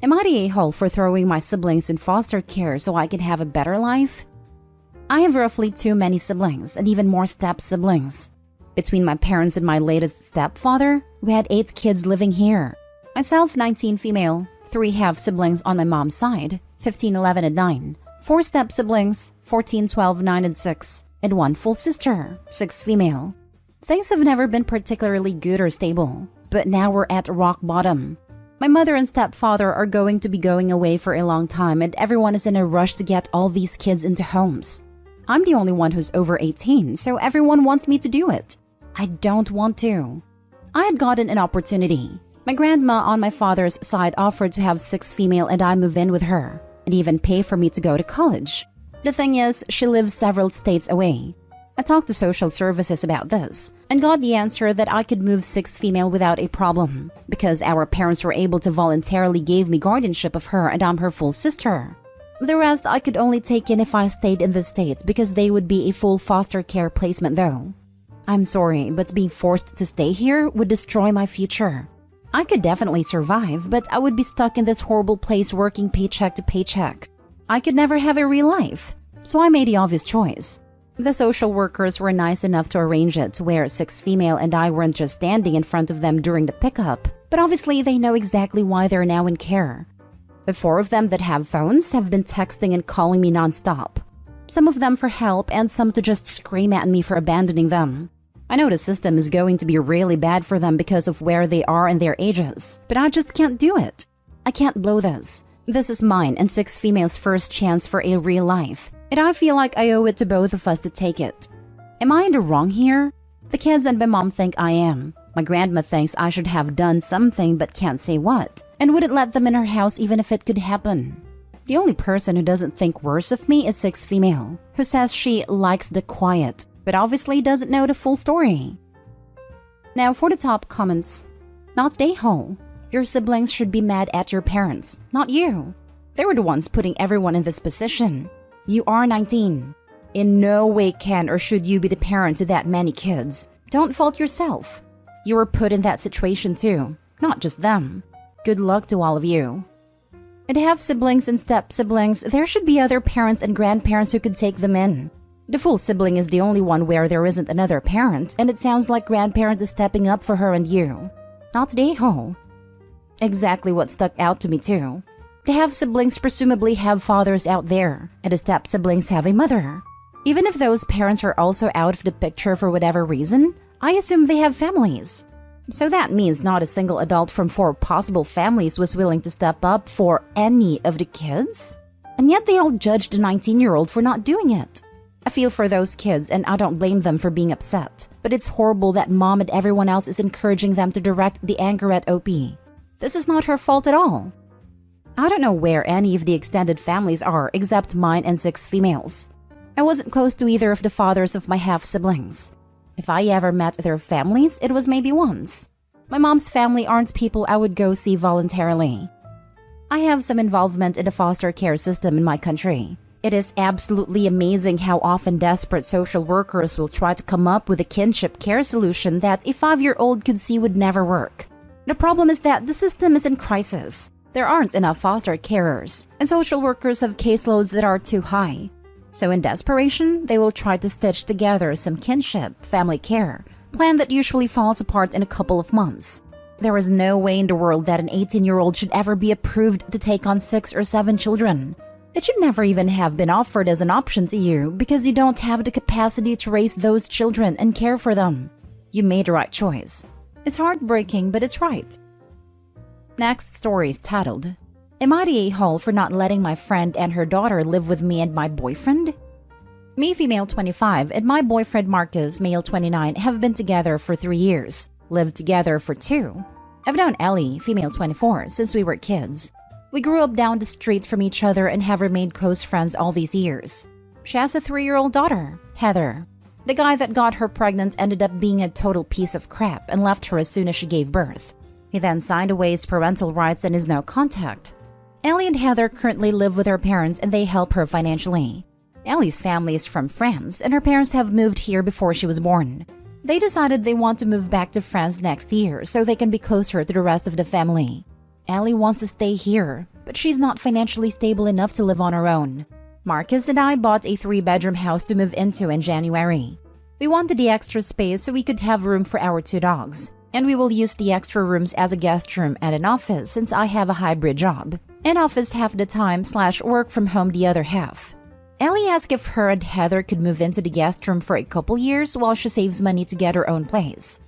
Am I the a-hole for throwing my siblings in foster care so I can have a better life? I have roughly too many siblings and even more step-siblings. Between my parents and my latest stepfather, we had 8 kids living here. Myself, 19 female, 3 half-siblings on my mom's side, 15, 11, and 9. 4 step-siblings, 14, 12, 9, and 6. And 1 full sister, 6 female. Things have never been particularly good or stable, but now we're at rock bottom. My mother and stepfather are going to be going away for a long time and everyone is in a rush to get all these kids into homes. I'm the only one who's over 18, so everyone wants me to do it. I don't want to. I had gotten an opportunity. My grandma on my father's side offered to have 6 female and I move in with her, and even pay for me to go to college. The thing is, she lives several states away. I talked to social services about this, and got the answer that I could move 6 female without a problem, because our parents were able to voluntarily give me guardianship of her and I'm her full sister. The rest I could only take in if I stayed in the States because they would be a full foster care placement though. I'm sorry, but being forced to stay here would destroy my future. I could definitely survive, but I would be stuck in this horrible place working paycheck to paycheck. I could never have a real life, so I made the obvious choice. The social workers were nice enough to arrange it to where 6 female and I weren't just standing in front of them during the pickup, but obviously they know exactly why they're now in care. The 4 of them that have phones have been texting and calling me nonstop. Some of them for help and some to just scream at me for abandoning them. I know the system is going to be really bad for them because of where they are and their ages, but I just can't do it. I can't blow this. This is mine and 6 females' first chance for a real life, and I feel like I owe it to both of us to take it. Am I in the wrong here? The kids and my mom think I am. My grandma thinks I should have done something but can't say what, and wouldn't let them in her house even if it could happen. The only person who doesn't think worse of me is 6 female, who says she likes the quiet, but obviously doesn't know the full story. Now for the top comments. Not the a-hole. Your siblings should be mad at your parents, not you. They were the ones putting everyone in this position. You are 19. In no way can or should you be the parent to that many kids. Don't fault yourself. You were put in that situation too, not just them. Good luck to all of you. And have siblings and step-siblings, there should be other parents and grandparents who could take them in. The full sibling is the only one where there isn't another parent, and it sounds like grandparent is stepping up for her and you. Not the a-hole. Exactly what stuck out to me too. The half-siblings presumably have fathers out there, and the step-siblings have a mother. Even if those parents are also out of the picture for whatever reason, I assume they have families. So that means not a single adult from 4 possible families was willing to step up for any of the kids? And yet they all judged the 19-year-old for not doing it. I feel for those kids and I don't blame them for being upset, but it's horrible that mom and everyone else is encouraging them to direct the anger at OP. This is not her fault at all. I don't know where any of the extended families are except mine and 6 females. I wasn't close to either of the fathers of my half-siblings. If I ever met their families, it was maybe once. My mom's family aren't people I would go see voluntarily. I have some involvement in the foster care system in my country. It is absolutely amazing how often desperate social workers will try to come up with a kinship care solution that a 5-year-old could see would never work. The problem is that the system is in crisis. There aren't enough foster carers, and social workers have caseloads that are too high. So in desperation, they will try to stitch together some kinship, family care, plan that usually falls apart in a couple of months. There is no way in the world that an 18-year-old should ever be approved to take on 6 or 7 children. It should never even have been offered as an option to you because you don't have the capacity to raise those children and care for them. You made the right choice. It's heartbreaking, but it's right. Next story is titled, Am I the a-hole for not letting my friend and her daughter live with me and my boyfriend? Me, female 25, and my boyfriend Marcus, male 29, have been together for 3 years, lived together for 2. I've known Ellie, female 24, since we were kids. We grew up down the street from each other and have remained close friends all these years. She has a 3-year-old daughter, Heather. The guy that got her pregnant ended up being a total piece of crap and left her as soon as she gave birth. He then signed away his parental rights and is no contact. Ellie and Heather currently live with her parents and they help her financially. Ellie's family is from France and her parents have moved here before she was born. They decided they want to move back to France next year so they can be closer to the rest of the family. Ellie wants to stay here, but she's not financially stable enough to live on her own. Marcus and I bought a 3-bedroom house to move into in January. We wanted the extra space so we could have room for our 2 dogs, and we will use the extra rooms as a guest room and an office since I have a hybrid job. An office half the time / work from home the other half. Ellie asked if her and Heather could move into the guest room for a couple years while she saves money to get her own place.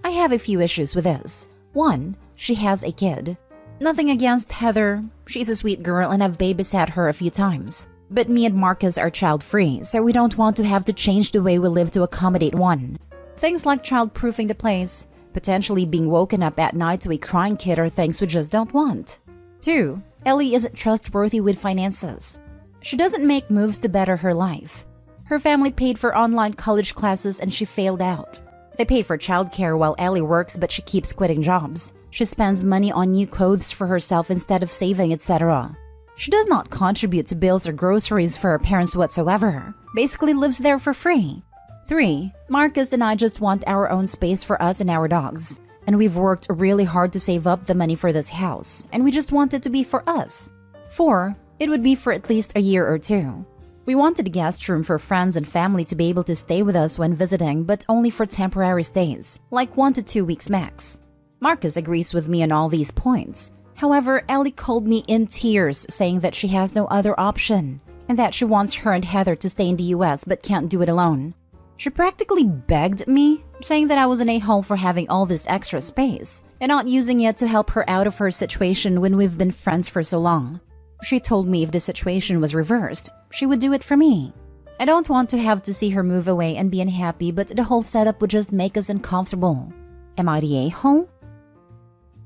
I have a few issues with this. 1, she has a kid. Nothing against Heather, she's a sweet girl and I've babysat her a few times. But me and Marcus are child-free, so we don't want to have to change the way we live to accommodate one. Things like child-proofing the place, potentially being woken up at night to a crying kid are things we just don't want. 2, Ellie isn't trustworthy with finances. She doesn't make moves to better her life. Her family paid for online college classes and she failed out. They pay for childcare while Ellie works but she keeps quitting jobs. She spends money on new clothes for herself instead of saving, etc. She does not contribute to bills or groceries for her parents whatsoever. Basically lives there for free. 3, Marcus and I just want our own space for us and our dogs. And we've worked really hard to save up the money for this house, and we just want it to be for us. 4, it would be for at least a year or 2. We wanted a guest room for friends and family to be able to stay with us when visiting, but only for temporary stays, like 1 to 2 weeks max. Marcus agrees with me on all these points. However, Ellie called me in tears saying that she has no other option, and that she wants her and Heather to stay in the US but can't do it alone. She practically begged me, saying that I was an a-hole for having all this extra space and not using it to help her out of her situation when we've been friends for so long. She told me if the situation was reversed, she would do it for me. I don't want to have to see her move away and be unhappy, but the whole setup would just make us uncomfortable. Am I the a-hole?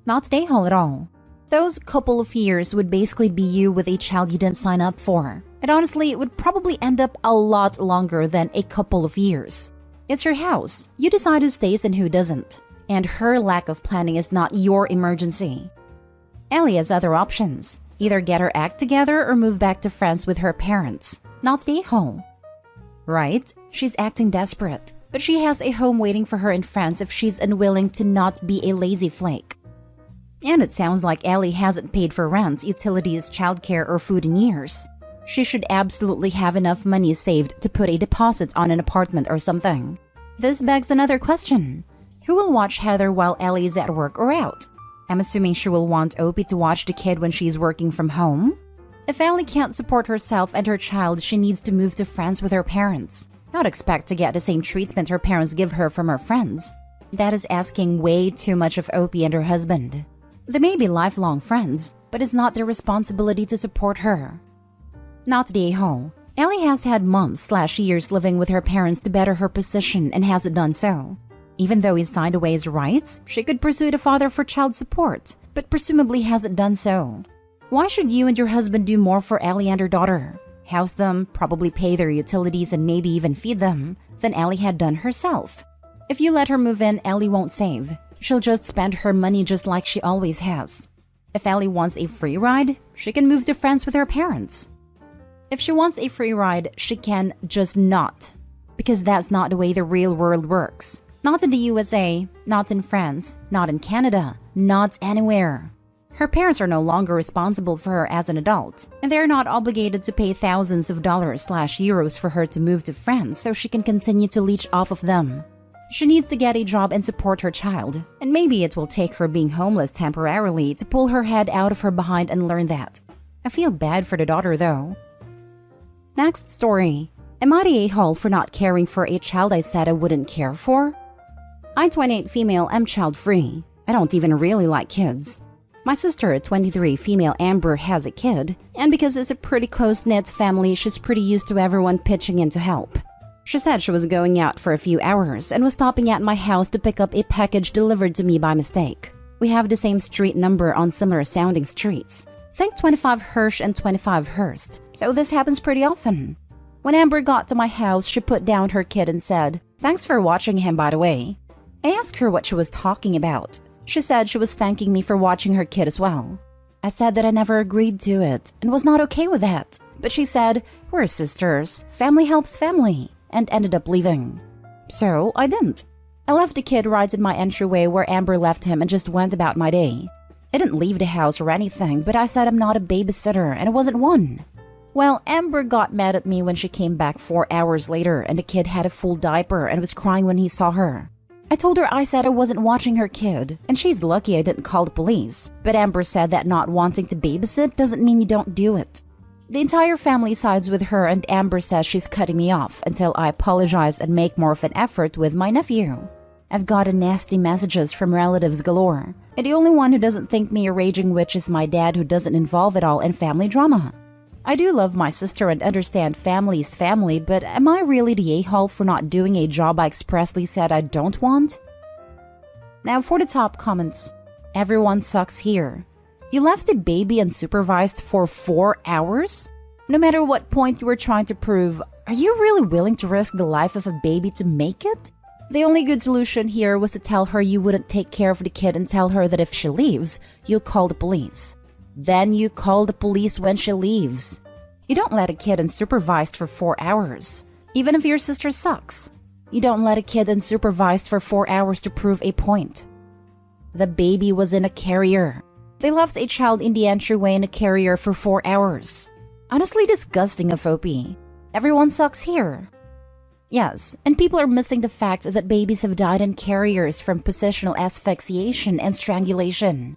Not the a-hole at all. Those couple of years would basically be you with a child you didn't sign up for. And honestly, it would probably end up a lot longer than a couple of years. It's your house. You decide who stays and who doesn't. And her lack of planning is not your emergency. Ellie has other options. Either get her act together or move back to France with her parents. Not the a-hole. Right? She's acting desperate. But she has a home waiting for her in France if she's unwilling to not be a lazy flake. And it sounds like Ellie hasn't paid for rent, utilities, childcare, or food in years. She should absolutely have enough money saved to put a deposit on an apartment or something. This begs another question. Who will watch Heather while Ellie is at work or out? I'm assuming she will want Opie to watch the kid when she's working from home? If Ellie can't support herself and her child, she needs to move to France with her parents. Not expect to get the same treatment her parents give her from her friends. That is asking way too much of Opie and her husband. They may be lifelong friends, but it's not their responsibility to support her. Not the a-hole. Ellie has had months / years living with her parents to better her position and hasn't done so. Even though he signed away his rights, she could pursue the father for child support, but presumably hasn't done so. Why should you and your husband do more for Ellie and her daughter? House them, probably pay their utilities and maybe even feed them, than Ellie had done herself. If you let her move in, Ellie won't save. She'll just spend her money just like she always has. If Ellie wants a free ride, she can move to France with her parents. If she wants a free ride, she can just not. Because that's not the way the real world works. Not in the USA, not in France, not in Canada, not anywhere. Her parents are no longer responsible for her as an adult, and they're not obligated to pay thousands of dollars / euros for her to move to France so she can continue to leech off of them. She needs to get a job and support her child, and maybe it will take her being homeless temporarily to pull her head out of her behind and learn that. I feel bad for the daughter though. Next story. Am I the a-hole for not caring for a child I said I wouldn't care for? I'm 28 female, am child-free. I don't even really like kids. My sister, 23 female Amber, has a kid, and because it's a pretty close-knit family, she's pretty used to everyone pitching in to help. She said she was going out for a few hours and was stopping at my house to pick up a package delivered to me by mistake. We have the same street number on similar sounding streets. Think 25 Hirsch and 25 Hurst, so this happens pretty often. When Amber got to my house, she put down her kid and said, "Thanks for watching him, by the way." I asked her what she was talking about. She said she was thanking me for watching her kid as well. I said that I never agreed to it and was not okay with that. But she said, "We're sisters, family helps family," and ended up leaving. So I didn't. I left the kid right in my entryway where Amber left him and just went about my day. I didn't leave the house or anything, but I said I'm not a babysitter, and I wasn't one. Well, Amber got mad at me when she came back 4 hours later and the kid had a full diaper and was crying when he saw her. I told her I said I wasn't watching her kid, and she's lucky I didn't call the police. But Amber said that not wanting to babysit doesn't mean you don't do it. The entire family sides with her, and Amber says she's cutting me off until I apologize and make more of an effort with my nephew. I've gotten nasty messages from relatives galore, and the only one who doesn't think me a raging witch is my dad, who doesn't involve it all in family drama. I do love my sister and understand family's family, but am I really the a-hole for not doing a job I expressly said I don't want? Now for the top comments. Everyone sucks here. You left a baby unsupervised for 4 hours? No matter what point you were trying to prove, are you really willing to risk the life of a baby to make it? The only good solution here was to tell her you wouldn't take care of the kid and tell her that if she leaves, you'll call the police. Then you call the police when she leaves. You don't let a kid unsupervised for 4 hours, even if your sister sucks. You don't let a kid unsupervised for 4 hours to prove a point. The baby was in a carrier. They left a child in the entryway in a carrier for 4 hours. Honestly disgusting of OP. Everyone sucks here. Yes, and people are missing the fact that babies have died in carriers from positional asphyxiation and strangulation.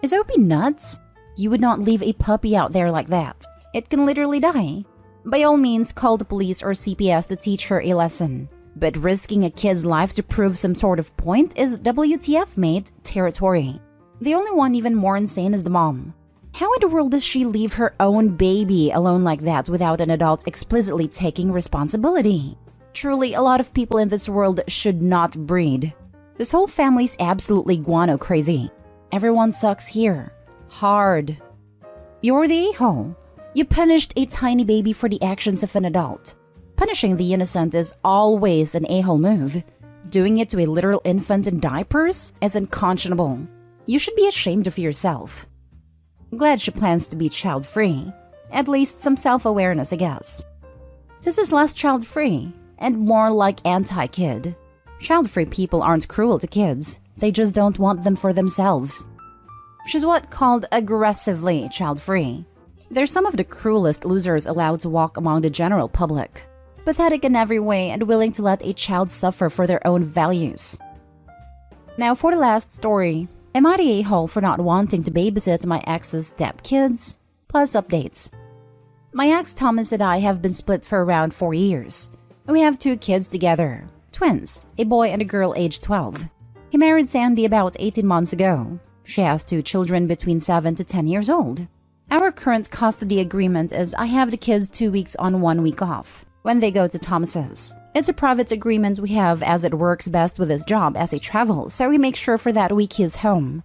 Is OP nuts? You would not leave a puppy out there like that. It can literally die. By all means, call the police or CPS to teach her a lesson. But risking a kid's life to prove some sort of point is WTF mate territory. The only one even more insane is the mom. How in the world does she leave her own baby alone like that without an adult explicitly taking responsibility? Truly, a lot of people in this world should not breed. This whole family's absolutely guano crazy. Everyone sucks here. Hard. You're the a-hole. You punished a tiny baby for the actions of an adult. Punishing the innocent is always an a-hole move. Doing it to a literal infant in diapers is unconscionable. You should be ashamed of yourself. Glad she plans to be child-free. At least some self-awareness, I guess. This is less child-free and more like anti-kid. Child-free people aren't cruel to kids. They just don't want them for themselves. She's what called aggressively child-free. They're some of the cruelest losers allowed to walk among the general public. Pathetic in every way and willing to let a child suffer for their own values. Now for the last story. Am I the a-hole for not wanting to babysit my ex's stepkids? Plus updates. My ex Thomas and I have been split for around 4 years. We have 2 kids together. Twins, a boy and a girl aged 12. He married Sandy about 18 months ago. She has 2 children between 7 to 10 years old. Our current custody agreement is I have the kids 2 weeks on, 1 week off, when they go to Thomas's. It's a private agreement we have as it works best with his job as he travels, so we make sure for that week he's home.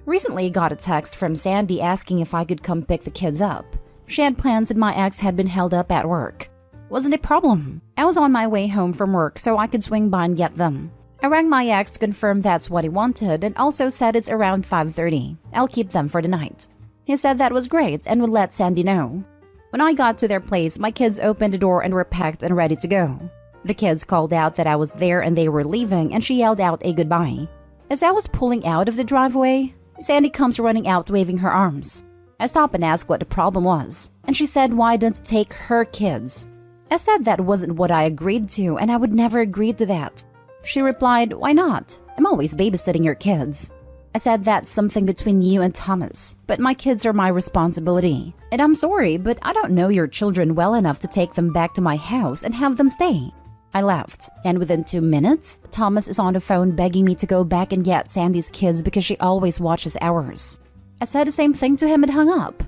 Recently got a text from Sandy asking if I could come pick the kids up. She had plans and my ex had been held up at work. Wasn't a problem. I was on my way home from work so I could swing by and get them. I rang my ex to confirm that's what he wanted and also said it's around 5:30. I'll keep them for the night. He said that was great and would let Sandy know. When I got to their place, my kids opened the door and were packed and ready to go. The kids called out that I was there and they were leaving, and she yelled out a goodbye. As I was pulling out of the driveway, Sandy comes running out waving her arms. I stopped and asked what the problem was, and she said why I didn't take her kids. I said that wasn't what I agreed to and I would never agree to that. She replied, "Why not? I'm always babysitting your kids." I said that's something between you and Thomas, but my kids are my responsibility. And I'm sorry, but I don't know your children well enough to take them back to my house and have them stay. I left, and within 2 minutes, Thomas is on the phone begging me to go back and get Sandy's kids because she always watches ours. I said the same thing to him and hung up.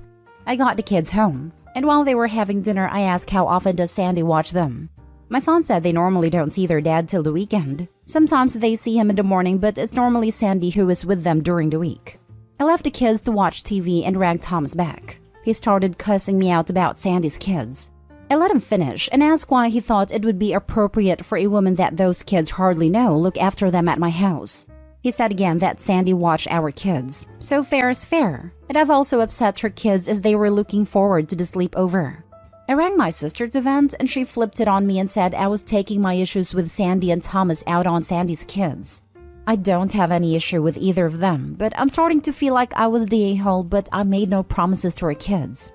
I got the kids home, and while they were having dinner, I asked how often does Sandy watch them. My son said they normally don't see their dad till the weekend. Sometimes they see him in the morning, but it's normally Sandy who is with them during the week. I left the kids to watch TV and rang Thomas back. He started cussing me out about Sandy's kids. I let him finish and asked why he thought it would be appropriate for a woman that those kids hardly know look after them at my house. He said again that Sandy watched our kids, so fair is fair, and I've also upset her kids as they were looking forward to the sleepover. I rang my sister to vent and she flipped it on me and said I was taking my issues with Sandy and Thomas out on Sandy's kids. I don't have any issue with either of them, but I'm starting to feel like I was the a-hole, but I made no promises to our kids.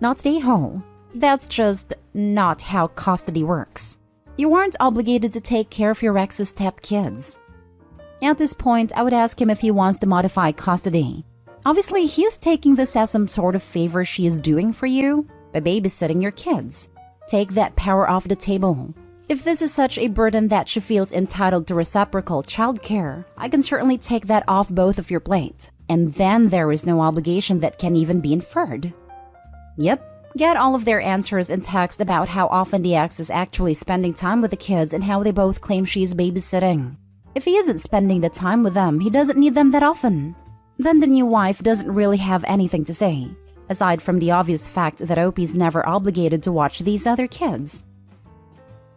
Not the a-hole. That's just not how custody works. You aren't obligated to take care of your ex's stepkids. At this point, I would ask him if he wants to modify custody. Obviously, he is taking this as some sort of favor she is doing for you by babysitting your kids. Take that power off the table. If this is such a burden that she feels entitled to reciprocal childcare, I can certainly take that off both of your plate. And then there is no obligation that can even be inferred. Yep. Get all of their answers in text about how often the ex is actually spending time with the kids and how they both claim she's babysitting. If he isn't spending the time with them, he doesn't need them that often. Then the new wife doesn't really have anything to say, aside from the obvious fact that Opie's never obligated to watch these other kids.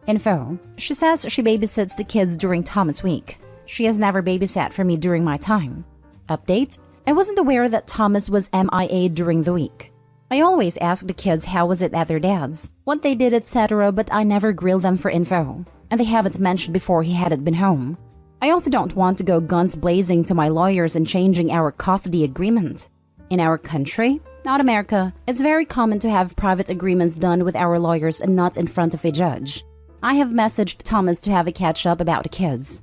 Info. She says she babysits the kids during Thomas week. She has never babysat for me during my time. Update. I wasn't aware that Thomas was MIA during the week. I always ask the kids how was it at their dad's, what they did, etc., but I never grill them for info, and they haven't mentioned before he hadn't been home. I also don't want to go guns blazing to my lawyers and changing our custody agreement. In our country, not America, it's very common to have private agreements done with our lawyers and not in front of a judge. I have messaged Thomas to have a catch-up about the kids.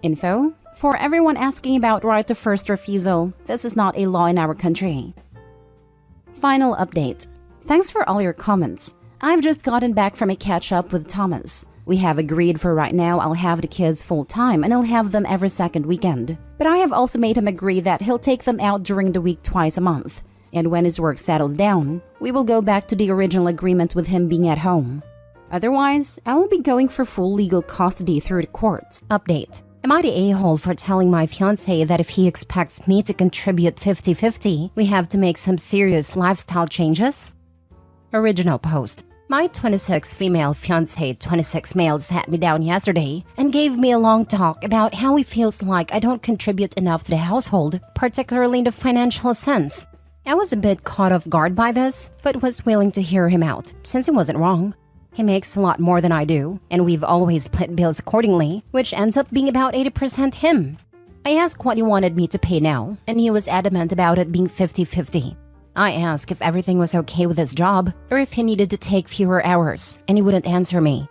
Info. For everyone asking about right of first refusal, this is not a law in our country. Final update. Thanks for all your comments. I've just gotten back from a catch-up with Thomas. We have agreed for right now I'll have the kids full-time and I'll have them every second weekend. But I have also made him agree that he'll take them out during the week twice a month. And when his work settles down, we will go back to the original agreement with him being at home. Otherwise, I will be going for full legal custody through the courts. Update. Am I the a-hole for telling my fiancé that if he expects me to contribute 50-50, we have to make some serious lifestyle changes? Original post. My 26 female fiancé, 26 male sat me down yesterday and gave me a long talk about how he feels like I don't contribute enough to the household, particularly in the financial sense. I was a bit caught off guard by this, but was willing to hear him out, since he wasn't wrong. He makes a lot more than I do, and we've always split bills accordingly, which ends up being about 80% him. I asked what he wanted me to pay now, and he was adamant about it being 50-50. I asked if everything was okay with his job, or if he needed to take fewer hours, and he wouldn't answer me.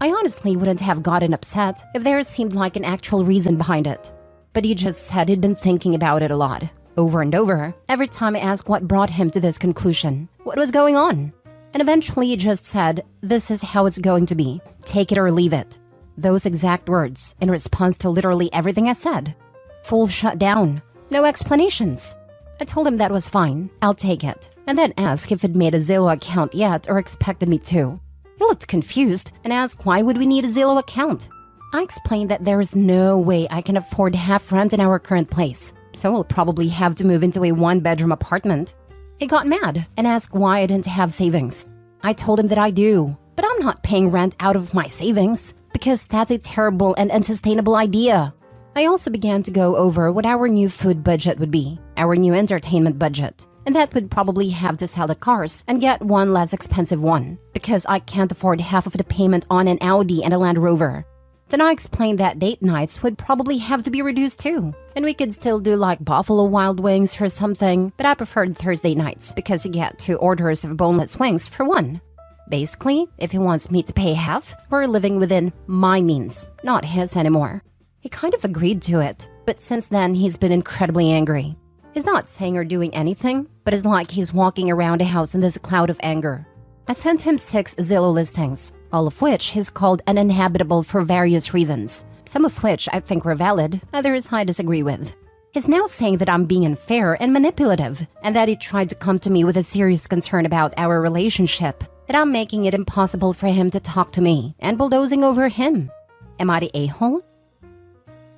I honestly wouldn't have gotten upset if there seemed like an actual reason behind it. But he just said he'd been thinking about it a lot, over and over, every time I asked what brought him to this conclusion, what was going on. And eventually he just said, "This is how it's going to be. Take it or leave it." Those exact words, in response to literally everything I said. Full shutdown. No explanations. I told him that was fine, I'll take it, and then asked if he'd made a Zillow account yet or expected me to. He looked confused and asked why would we need a Zillow account. I explained that there is no way I can afford half rent in our current place, so we'll probably have to move into a one-bedroom apartment. He got mad and asked why I didn't have savings. I told him that I do, but I'm not paying rent out of my savings because that's a terrible and unsustainable idea. I also began to go over what our new food budget would be, our new entertainment budget, and that would probably have to sell the cars and get one less expensive one because I can't afford half of the payment on an Audi and a Land Rover. Then I explained that date nights would probably have to be reduced too, and we could still do like Buffalo Wild Wings or something, but I preferred Thursday nights because you get 2 orders of boneless wings for one. Basically, if he wants me to pay half, we're living within my means, not his anymore. He kind of agreed to it, but since then he's been incredibly angry. He's not saying or doing anything, but it's like he's walking around the house in this cloud of anger. I sent him 6 Zillow listings, all of which he's called uninhabitable for various reasons, some of which I think were valid, others I disagree with. He's now saying that I'm being unfair and manipulative, and that he tried to come to me with a serious concern about our relationship, that I'm making it impossible for him to talk to me and bulldozing over him. Am I the a-hole?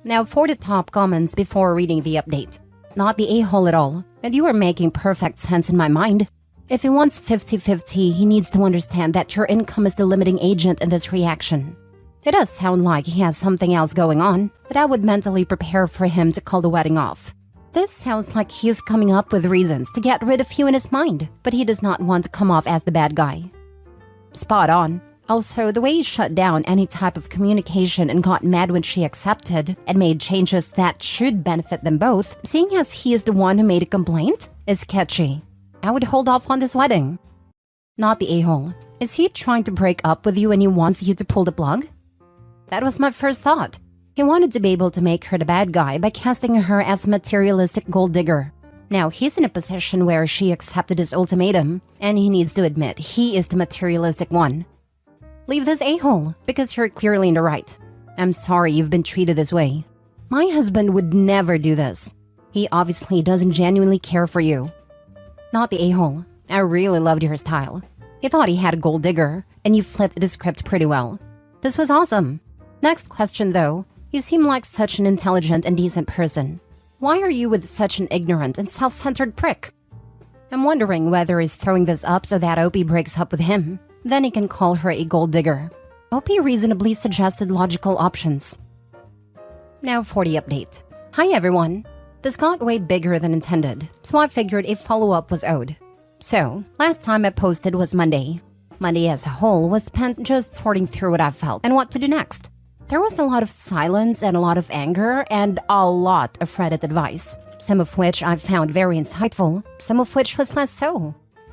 Now for the top comments before reading the update. Not the a-hole at all, and you are making perfect sense in my mind. If he wants 50-50, he needs to understand that your income is the limiting agent in this reaction. It does sound like he has something else going on, but I would mentally prepare for him to call the wedding off. This sounds like he is coming up with reasons to get rid of you in his mind, but he does not want to come off as the bad guy. Spot on. Also, the way he shut down any type of communication and got mad when she accepted and made changes that should benefit them both, seeing as he is the one who made a complaint, is sketchy. I would hold off on this wedding. Not the a-hole. Is he trying to break up with you and he wants you to pull the plug? That was my first thought. He wanted to be able to make her the bad guy by casting her as a materialistic gold digger. Now, he's in a position where she accepted his ultimatum, and he needs to admit he is the materialistic one. Leave this a-hole, because you're clearly in the right. I'm sorry you've been treated this way. My husband would never do this. He obviously doesn't genuinely care for you. Not the a-hole. I really loved your style. He thought he had a gold digger, and you flipped the script pretty well. This was awesome. Next question though. You seem like such an intelligent and decent person. Why are you with such an ignorant and self-centered prick? I'm wondering whether he's throwing this up so that Opie breaks up with him. Then he can call her a gold digger. Opie reasonably suggested logical options. Now for the update. Hi everyone. This got way bigger than intended, so I figured a follow-up was owed. So, last time I posted was Monday. Monday as a whole was spent just sorting through what I felt and what to do next. There was a lot of silence and a lot of anger and a lot of Reddit advice, some of which I found very insightful, some of which was less so.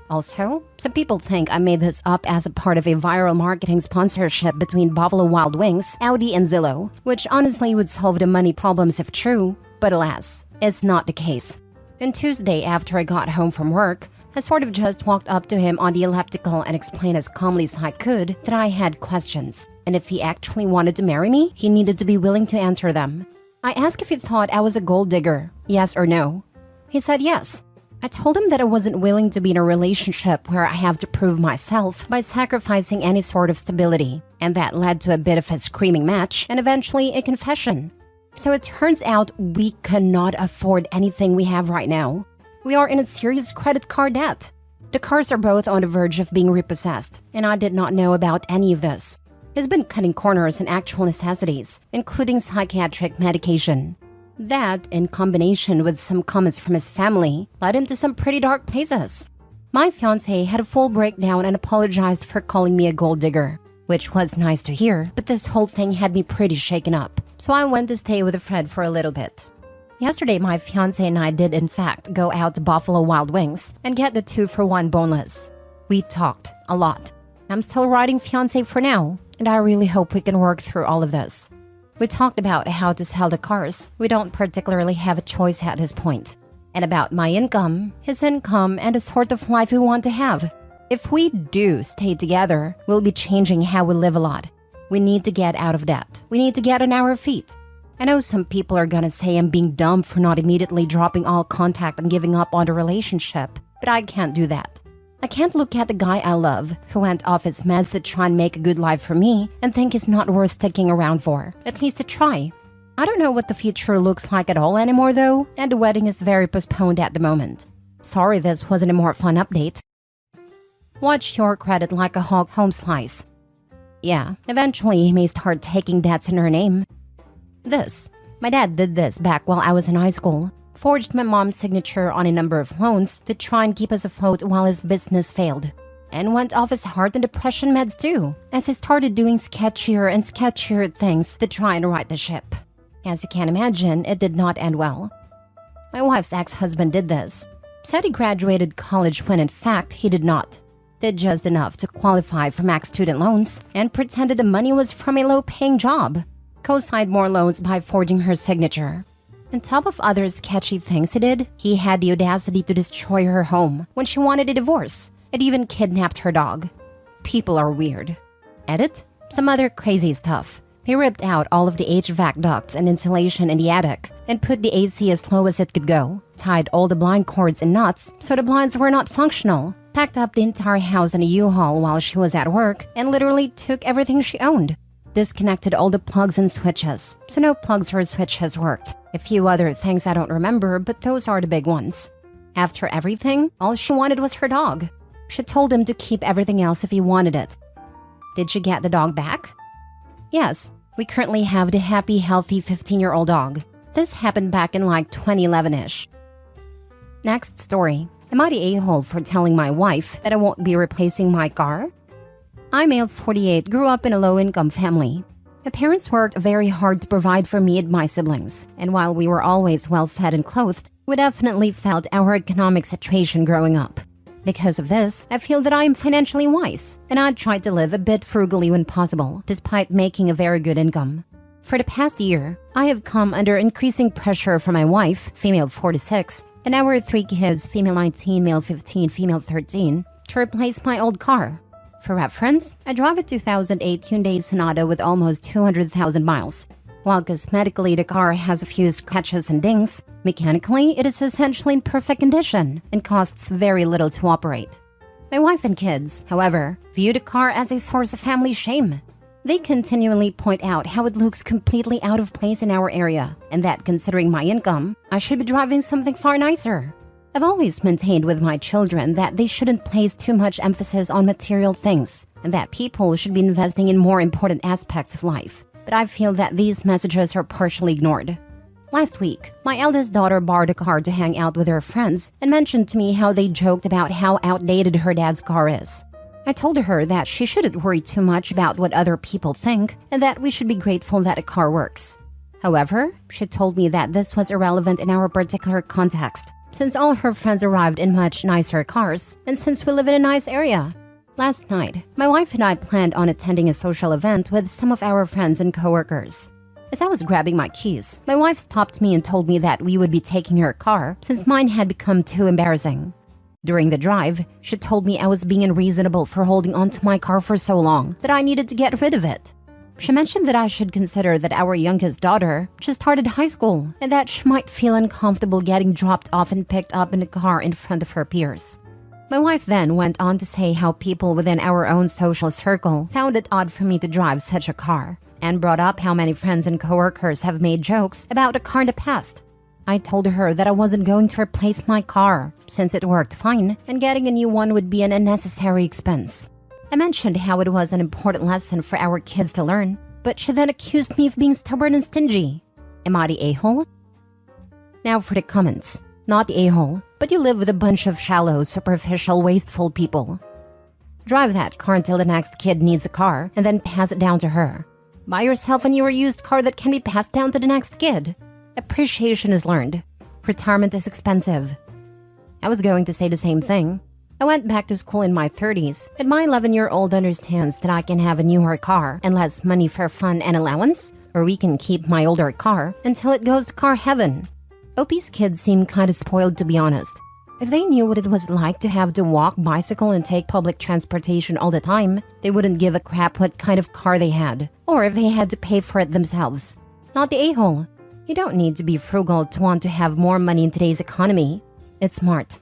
Also, some people think I made this up as a part of a viral marketing sponsorship between Buffalo Wild Wings, Audi, and Zillow, which honestly would solve the money problems if true, but alas, it's not the case. On Tuesday after I got home from work, I sort of just walked up to him on the elliptical and explained as calmly as I could that I had questions. And if he actually wanted to marry me, he needed to be willing to answer them. I asked if he thought I was a gold digger, yes or no. He said yes. I told him that I wasn't willing to be in a relationship where I have to prove myself by sacrificing any sort of stability, and that led to a bit of a screaming match and eventually a confession. So it turns out we cannot afford anything we have right now. We are in a serious credit card debt. The cars are both on the verge of being repossessed, and I did not know about any of this. He's been cutting corners on actual necessities, including psychiatric medication. That, in combination with some comments from his family, led him to some pretty dark places. My fiancé had a full breakdown and apologized for calling me a gold digger, which was nice to hear, but this whole thing had me pretty shaken up, so I went to stay with a friend for a little bit. Yesterday, my fiancé and I did in fact go out to Buffalo Wild Wings and get the 2-for-1 boneless. We talked a lot. I'm still riding fiancé for now, and I really hope we can work through all of this. We talked about how to sell the cars. We don't particularly have a choice at this point. And about my income, his income, and the sort of life we want to have. If we do stay together, we'll be changing how we live a lot. We need to get out of debt. We need to get on our feet. I know some people are gonna say I'm being dumb for not immediately dropping all contact and giving up on the relationship, but I can't do that. I can't look at the guy I love, who went off his meds to try and make a good life for me, and think he's not worth sticking around for, at least to try. I don't know what the future looks like at all anymore though, and the wedding is very postponed at the moment. Sorry this wasn't a more fun update. Watch your credit like a hog home slice. Yeah, eventually he may start taking debts in her name. My dad did this back while I was in high school. Forged my mom's signature on a number of loans to try and keep us afloat while his business failed. And went off his heart and depression meds too, as he started doing sketchier and sketchier things to try and right the ship. As you can imagine, it did not end well. My wife's ex-husband did this. Said he graduated college when in fact he did not. Did just enough to qualify for max student loans and pretended the money was from a low-paying job. Co-signed more loans by forging her signature. On top of other sketchy things he did, he had the audacity to destroy her home when she wanted a divorce, and even kidnapped her dog. People are weird. Edit? Some other crazy stuff. He ripped out all of the HVAC ducts and insulation in the attic and put the AC as low as it could go, tied all the blind cords and nuts so the blinds were not functional, packed up the entire house in a U-Haul while she was at work, and literally took everything she owned. Disconnected all the plugs and switches, so no plugs or switches worked. A few other things I don't remember, but those are the big ones. After everything, all she wanted was her dog. She told him to keep everything else if he wanted it. Did she get the dog back? Yes, we currently have the happy, healthy 15-year-old dog. This happened back in like 2011-ish. Next story. Am I the a-hole for telling my wife that I won't be replacing my car? I'm male 48, grew up in a low-income family. My parents worked very hard to provide for me and my siblings, and while we were always well-fed and clothed, we definitely felt our economic situation growing up. Because of this, I feel that I am financially wise, and I try to live a bit frugally when possible, despite making a very good income. For the past year, I have come under increasing pressure from my wife, female 46, and our 3 kids, female 19, male 15, female 13, to replace my old car. For reference, I drive a 2008 Hyundai Sonata with almost 200,000 miles. While cosmetically the car has a few scratches and dings, mechanically it is essentially in perfect condition and costs very little to operate. My wife and kids, however, view the car as a source of family shame. They continually point out how it looks completely out of place in our area, and that considering my income, I should be driving something far nicer. I've always maintained with my children that they shouldn't place too much emphasis on material things, and that people should be investing in more important aspects of life. But I feel that these messages are partially ignored. Last week, my eldest daughter borrowed a car to hang out with her friends and mentioned to me how they joked about how outdated her dad's car is. I told her that she shouldn't worry too much about what other people think and that we should be grateful that a car works. However, she told me that this was irrelevant in our particular context, since all her friends arrived in much nicer cars and since we live in a nice area. Last night, my wife and I planned on attending a social event with some of our friends and coworkers. As I was grabbing my keys, my wife stopped me and told me that we would be taking her car since mine had become too embarrassing. During the drive, she told me I was being unreasonable for holding onto my car for so long that I needed to get rid of it. She mentioned that I should consider that our youngest daughter just started high school and that she might feel uncomfortable getting dropped off and picked up in a car in front of her peers. My wife then went on to say how people within our own social circle found it odd for me to drive such a car, and brought up how many friends and coworkers have made jokes about a car in the past. I told her that I wasn't going to replace my car since it worked fine and getting a new one would be an unnecessary expense. I mentioned how it was an important lesson for our kids to learn, but she then accused me of being stubborn and stingy. Am I the a-hole? Now for the comments. Not the a-hole, but you live with a bunch of shallow, superficial, wasteful people. Drive that car until the next kid needs a car and then pass it down to her. Buy yourself a newer used car that can be passed down to the next kid. Appreciation is learned. Retirement is expensive. I was going to say the same thing. I went back to school in my 30s, and my 11-year-old understands that I can have a newer car and less money for fun and allowance, or we can keep my older car until it goes to car heaven. OP's kids seem kinda spoiled, to be honest. If they knew what it was like to have to walk, bicycle, and take public transportation all the time, they wouldn't give a crap what kind of car they had, or if they had to pay for it themselves. Not the a-hole. You don't need to be frugal to want to have more money in today's economy. It's smart.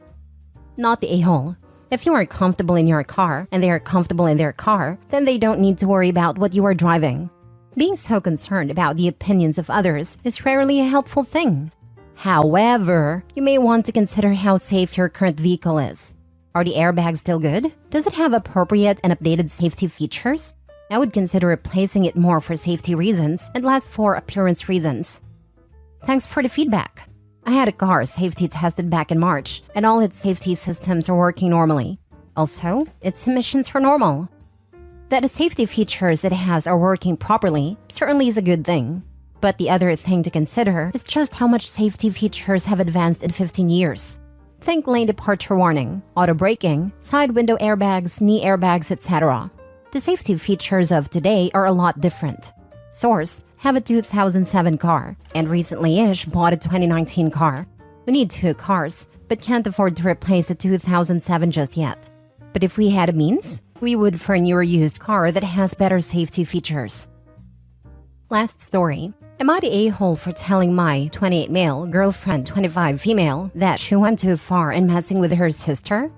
Not the a-hole. If you are comfortable in your car and they are comfortable in their car, then they don't need to worry about what you are driving. Being so concerned about the opinions of others is rarely a helpful thing. However, you may want to consider how safe your current vehicle is. Are the airbags still good? Does it have appropriate and updated safety features? I would consider replacing it more for safety reasons and less for appearance reasons. Thanks for the feedback. I had a car safety tested back in March, and all its safety systems are working normally. Also, its emissions are normal. That the safety features it has are working properly certainly is a good thing. But the other thing to consider is just how much safety features have advanced in 15 years. Think lane departure warning, auto braking, side window airbags, knee airbags, etc. The safety features of today are a lot different. Source: have a 2007 car, and recently-ish bought a 2019 car. We need 2 cars, but can't afford to replace the 2007 just yet. But if we had a means, we would for a newer used car that has better safety features. Last story. Am I the a-hole for telling my 28 male girlfriend 25 female that she went too far in messing with her sister?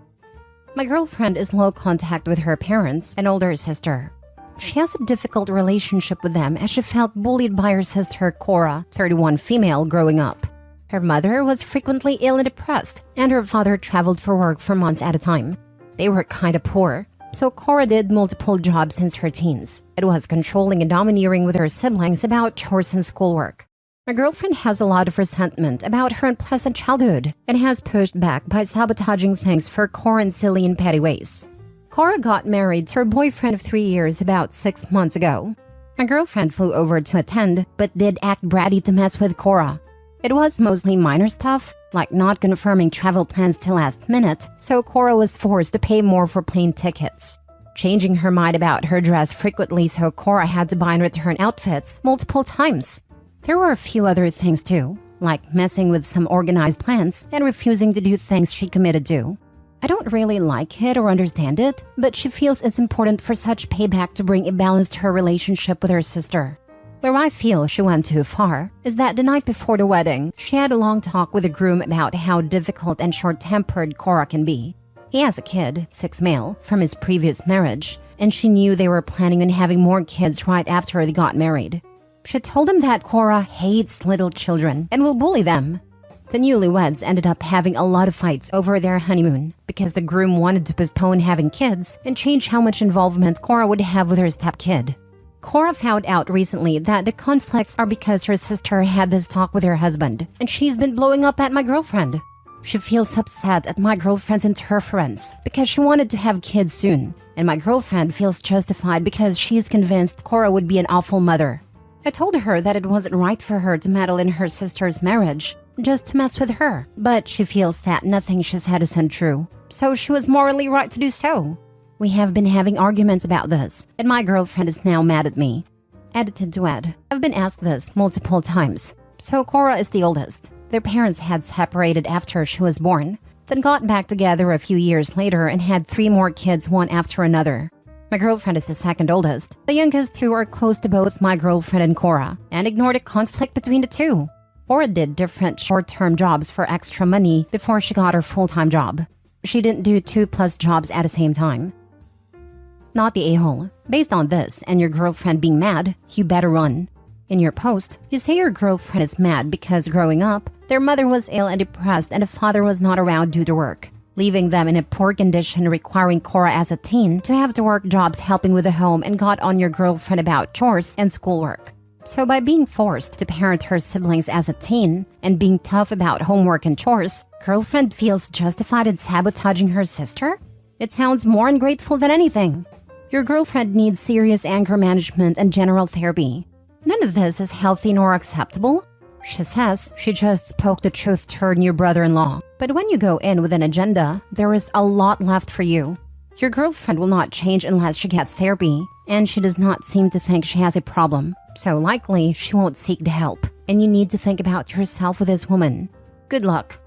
My girlfriend is low contact with her parents and older sister. She has a difficult relationship with them as she felt bullied by her sister Cora, 31 female, growing up. Her mother was frequently ill and depressed, and her father traveled for work for months at a time. They were kinda poor, so Cora did multiple jobs since her teens. It was controlling and domineering with her siblings about chores and schoolwork. My girlfriend has a lot of resentment about her unpleasant childhood and has pushed back by sabotaging things for Cora in silly and petty ways. Cora got married to her boyfriend of 3 years about 6 months ago. My girlfriend flew over to attend, but did act bratty to mess with Cora. It was mostly minor stuff, like not confirming travel plans till last minute, so Cora was forced to pay more for plane tickets. Changing her mind about her dress frequently, so Cora had to buy and return outfits multiple times. There were a few other things too, like messing with some organized plans and refusing to do things she committed to. I don't really like it or understand it, but she feels it's important for such payback to bring a balance to her relationship with her sister. Where I feel she went too far is that the night before the wedding, she had a long talk with the groom about how difficult and short-tempered Cora can be. He has a kid, 6 male, from his previous marriage, and she knew they were planning on having more kids right after they got married. She told him that Cora hates little children and will bully them. The newlyweds ended up having a lot of fights over their honeymoon because the groom wanted to postpone having kids and change how much involvement Cora would have with her stepkid. Cora found out recently that the conflicts are because her sister had this talk with her husband, and she's been blowing up at my girlfriend. She feels upset at my girlfriend's interference because she wanted to have kids soon, and my girlfriend feels justified because she's convinced Cora would be an awful mother. I told her that it wasn't right for her to meddle in her sister's marriage, just to mess with her, but she feels that nothing she said is untrue, so she was morally right to do so. We have been having arguments about this, and my girlfriend is now mad at me. Edited duet. I've been asked this multiple times. So Cora is the oldest. Their parents had separated after she was born, then got back together a few years later and had 3 more kids one after another. My girlfriend is the second oldest. The youngest 2 are close to both my girlfriend and Cora, and ignored a conflict between the 2. Cora did different short-term jobs for extra money before she got her full-time job. She didn't do 2+ jobs at the same time. Not the a-hole. Based on this and your girlfriend being mad, you better run. In your post, you say your girlfriend is mad because growing up, their mother was ill and depressed and the father was not around due to work, leaving them in a poor condition, requiring Cora as a teen to have to work jobs helping with the home, and got on your girlfriend about chores and schoolwork. So by being forced to parent her siblings as a teen and being tough about homework and chores, girlfriend feels justified in sabotaging her sister? It sounds more ungrateful than anything. Your girlfriend needs serious anger management and general therapy. None of this is healthy nor acceptable. She says she just spoke the truth to her new brother-in-law. But when you go in with an agenda, there is a lot left for you. Your girlfriend will not change unless she gets therapy, and she does not seem to think she has a problem. So likely, she won't seek the help, and you need to think about yourself with this woman. Good luck.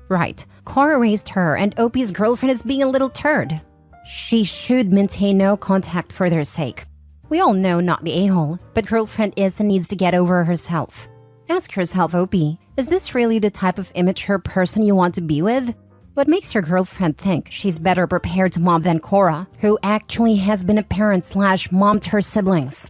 Right, Cora raised her, and Opie's girlfriend is being a little turd. She should maintain no contact for their sake. We all know not the a-hole, but girlfriend is and needs to get over herself. Ask yourself, Opie, is this really the type of immature person you want to be with? What makes your girlfriend think she's better prepared to mom than Cora, who actually has been a parent/mom to her siblings?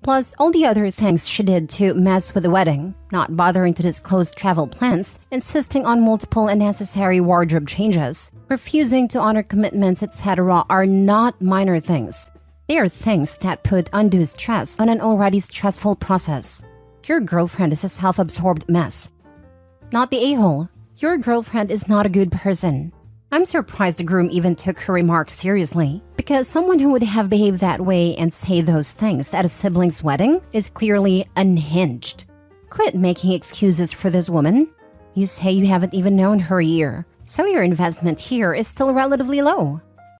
Plus, all the other things she did to mess with the wedding, not bothering to disclose travel plans, insisting on multiple unnecessary wardrobe changes, refusing to honor commitments, etc. are not minor things. They are things that put undue stress on an already stressful process. Your girlfriend is a self-absorbed mess. Not the a-hole. Your girlfriend is not a good person. I'm surprised the groom even took her remarks seriously, because someone who would have behaved that way and say those things at a sibling's wedding is clearly unhinged. Quit making excuses for this woman. You say you haven't even known her a year, so your investment here is still relatively low.